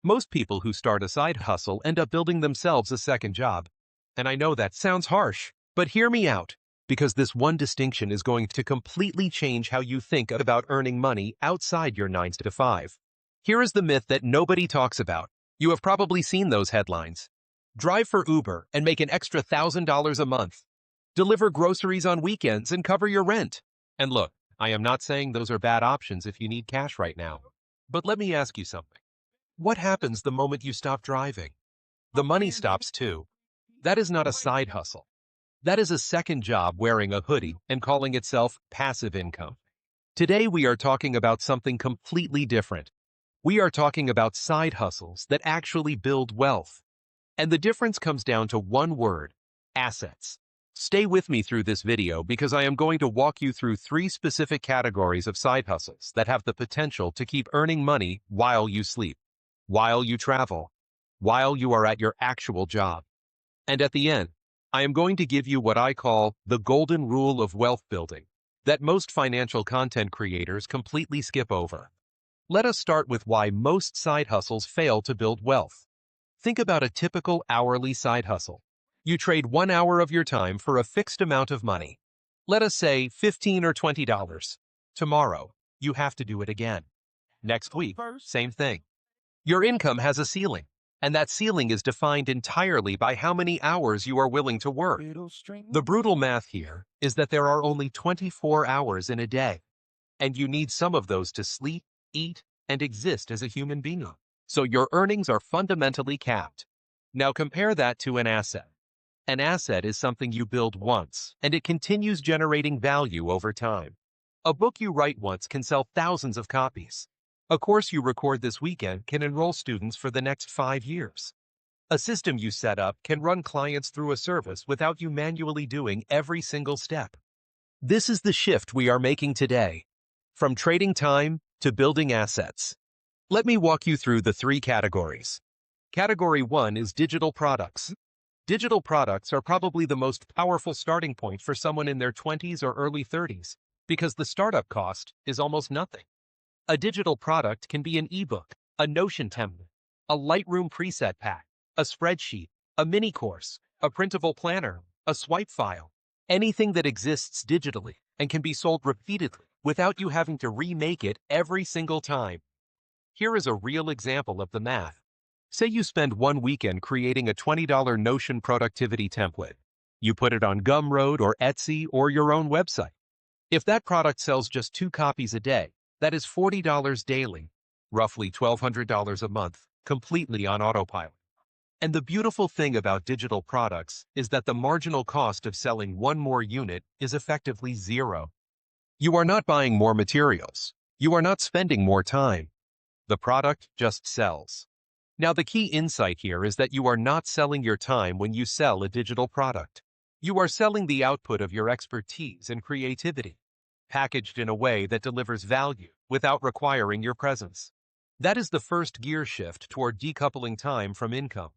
Most people who start a side hustle end up building themselves a second job. And I know that sounds harsh, but hear me out, because this one distinction is going to completely change how you think about earning money outside your 9 to 5. Here is the myth that nobody talks about. You have probably seen those headlines. Drive for Uber and make an extra $1,000 a month. Deliver groceries on weekends and cover your rent. And look, I am not saying those are bad options if you need cash right now. But let me ask you something. What happens the moment you stop driving? The money stops too. That is not a side hustle. That is a second job wearing a hoodie and calling itself passive income. Today we are talking about something completely different. We are talking about side hustles that actually build wealth. And the difference comes down to one word: assets. Stay with me through this video because I am going to walk you through 3 specific categories of side hustles that have the potential to keep earning money while you sleep, while you travel, while you are at your actual job. And at the end, I am going to give you what I call the golden rule of wealth building that most financial content creators completely skip over. Let us start with why most side hustles fail to build wealth. Think about a typical hourly side hustle. You trade 1 hour of your time for a fixed amount of money. Let us say $15 or $20. Tomorrow, you have to do it again. Next week, same thing. Your income has a ceiling, and that ceiling is defined entirely by how many hours you are willing to work. The brutal math here is that there are only 24 hours in a day, and you need some of those to sleep, eat, and exist as a human being. So your earnings are fundamentally capped. Now compare that to an asset. An asset is something you build once, and it continues generating value over time. A book you write once can sell thousands of copies. A course you record this weekend can enroll students for the next 5 years. A system you set up can run clients through a service without you manually doing every single step. This is the shift we are making today, from trading time to building assets. Let me walk you through the 3 categories. Category 1 is digital products. Digital products are probably the most powerful starting point for someone in their 20s or early 30s because the startup cost is almost nothing. A digital product can be an ebook, a Notion template, a Lightroom preset pack, a spreadsheet, a mini course, a printable planner, a swipe file, anything that exists digitally and can be sold repeatedly without you having to remake it every single time. Here is a real example of the math. Say you spend one weekend creating a $20 Notion productivity template. You put it on Gumroad or Etsy or your own website. If that product sells just 2 copies a day, that is $40 daily, roughly $1,200 a month, completely on autopilot. And the beautiful thing about digital products is that the marginal cost of selling one more unit is effectively zero. You are not buying more materials. You are not spending more time. The product just sells. Now, the key insight here is that you are not selling your time when you sell a digital product. You are selling the output of your expertise and creativity, packaged in a way that delivers value without requiring your presence. That is the first gear shift toward decoupling time from income.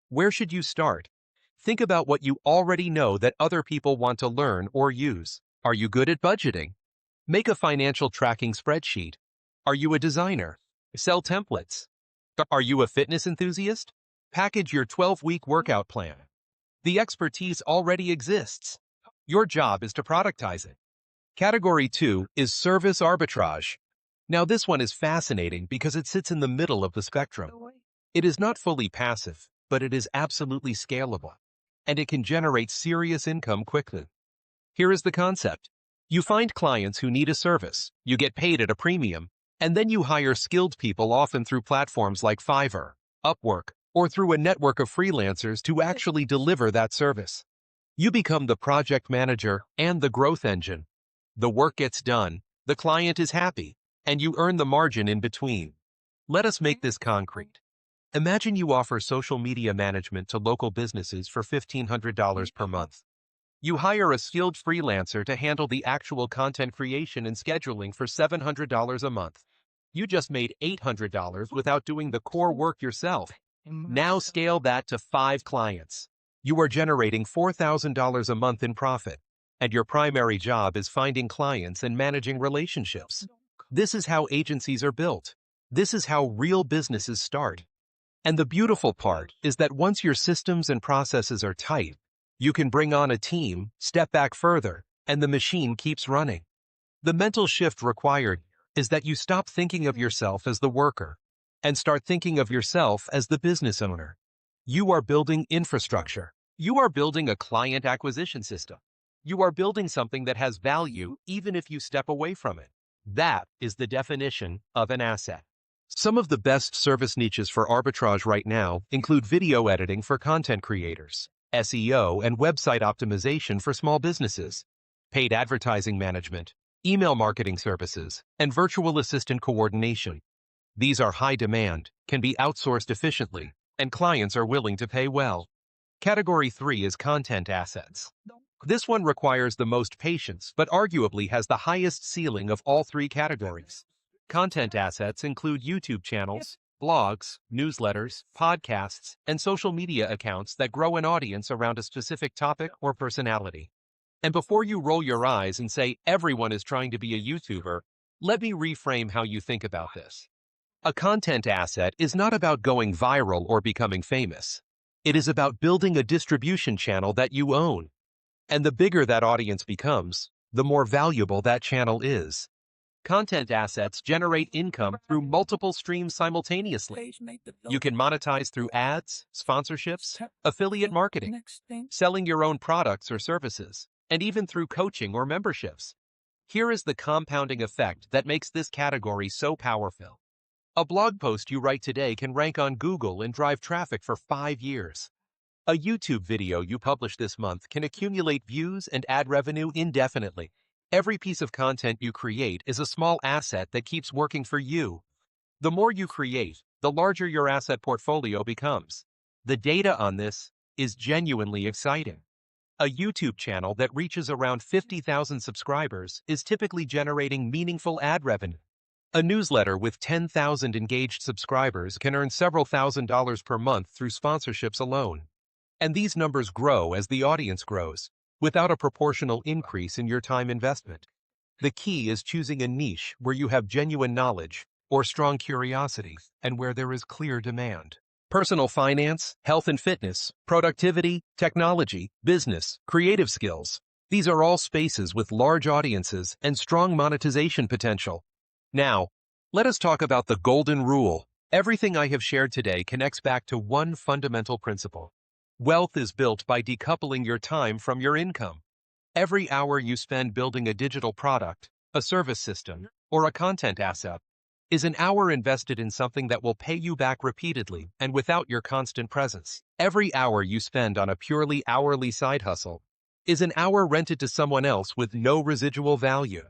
Where should you start? Think about what you already know that other people want to learn or use. Are you good at budgeting? Make a financial tracking spreadsheet. Are you a designer? Sell templates. Are you a fitness enthusiast? Package your 12-week workout plan. The expertise already exists. Your job is to productize it. Category 2 is service arbitrage. Now this one is fascinating because it sits in the middle of the spectrum. It is not fully passive, but it is absolutely scalable, and it can generate serious income quickly. Here is the concept. You find clients who need a service, you get paid at a premium, and then you hire skilled people often through platforms like Fiverr, Upwork, or through a network of freelancers to actually deliver that service. You become the project manager and the growth engine. The work gets done, the client is happy, and you earn the margin in between. Let us make this concrete. Imagine you offer social media management to local businesses for $1,500 per month. You hire a skilled freelancer to handle the actual content creation and scheduling for $700 a month. You just made $800 without doing the core work yourself. Now scale that to 5 clients. You are generating $4,000 a month in profit, and your primary job is finding clients and managing relationships. This is how agencies are built. This is how real businesses start. And the beautiful part is that once your systems and processes are tight, you can bring on a team, step back further, and the machine keeps running. The mental shift required is that you stop thinking of yourself as the worker and start thinking of yourself as the business owner. You are building infrastructure. You are building a client acquisition system. You are building something that has value even if you step away from it. That is the definition of an asset. Some of the best service niches for arbitrage right now include video editing for content creators, SEO and website optimization for small businesses, paid advertising management, email marketing services, and virtual assistant coordination. These are high demand, can be outsourced efficiently, and clients are willing to pay well. Category 3 is content assets. This one requires the most patience, but arguably has the highest ceiling of all three categories. Content assets include YouTube channels, blogs, newsletters, podcasts, and social media accounts that grow an audience around a specific topic or personality. And before you roll your eyes and say everyone is trying to be a YouTuber, let me reframe how you think about this. A content asset is not about going viral or becoming famous. It is about building a distribution channel that you own. And the bigger that audience becomes, the more valuable that channel is. Content assets generate income through multiple streams simultaneously. You can monetize through ads, sponsorships, affiliate marketing, selling your own products or services, and even through coaching or memberships. Here is the compounding effect that makes this category so powerful. A blog post you write today can rank on Google and drive traffic for 5 years. A YouTube video you publish this month can accumulate views and ad revenue indefinitely. Every piece of content you create is a small asset that keeps working for you. The more you create, the larger your asset portfolio becomes. The data on this is genuinely exciting. A YouTube channel that reaches around 50,000 subscribers is typically generating meaningful ad revenue. A newsletter with 10,000 engaged subscribers can earn several $1,000s per month through sponsorships alone. And these numbers grow as the audience grows, without a proportional increase in your time investment. The key is choosing a niche where you have genuine knowledge or strong curiosity and where there is clear demand. Personal finance, health and fitness, productivity, technology, business, creative skills. These are all spaces with large audiences and strong monetization potential. Now, let us talk about the golden rule. Everything I have shared today connects back to one fundamental principle. Wealth is built by decoupling your time from your income. Every hour you spend building a digital product, a service system, or a content asset is an hour invested in something that will pay you back repeatedly and without your constant presence. Every hour you spend on a purely hourly side hustle is an hour rented to someone else with no residual value.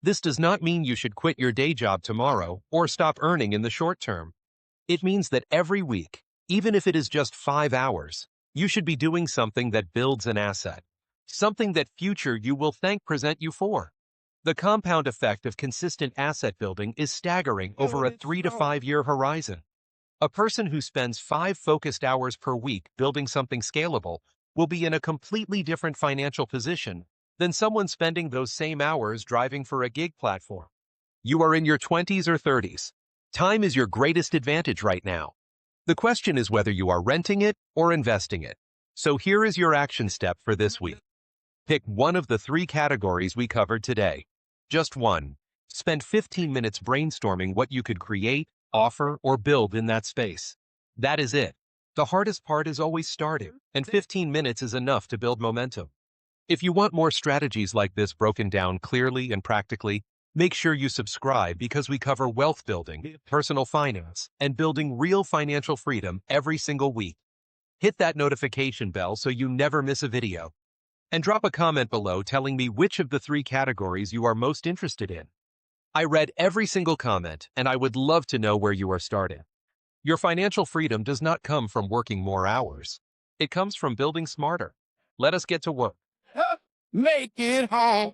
This does not mean you should quit your day job tomorrow or stop earning in the short term. It means that every week, even if it is just 5 hours, you should be doing something that builds an asset, something that future you will present you for. The compound effect of consistent asset building is staggering over a 3 to 5 year horizon. A person who spends 5 focused hours per week building something scalable will be in a completely different financial position than someone spending those same hours driving for a gig platform. You are in your 20s or 30s. Time is your greatest advantage right now. The question is whether you are renting it or investing it. So here is your action step for this week. Pick one of the 3 categories we covered today. Just one. Spend 15 minutes brainstorming what you could create, offer, or build in that space. That is it. The hardest part is always starting, and 15 minutes is enough to build momentum. If you want more strategies like this broken down clearly and practically, make sure you subscribe because we cover wealth building, personal finance, and building real financial freedom every single week. Hit that notification bell so you never miss a video. And drop a comment below telling me which of the 3 categories you are most interested in. I read every single comment, and I would love to know where you are starting. Your financial freedom does not come from working more hours. It comes from building smarter. Let us get to work. Make it home.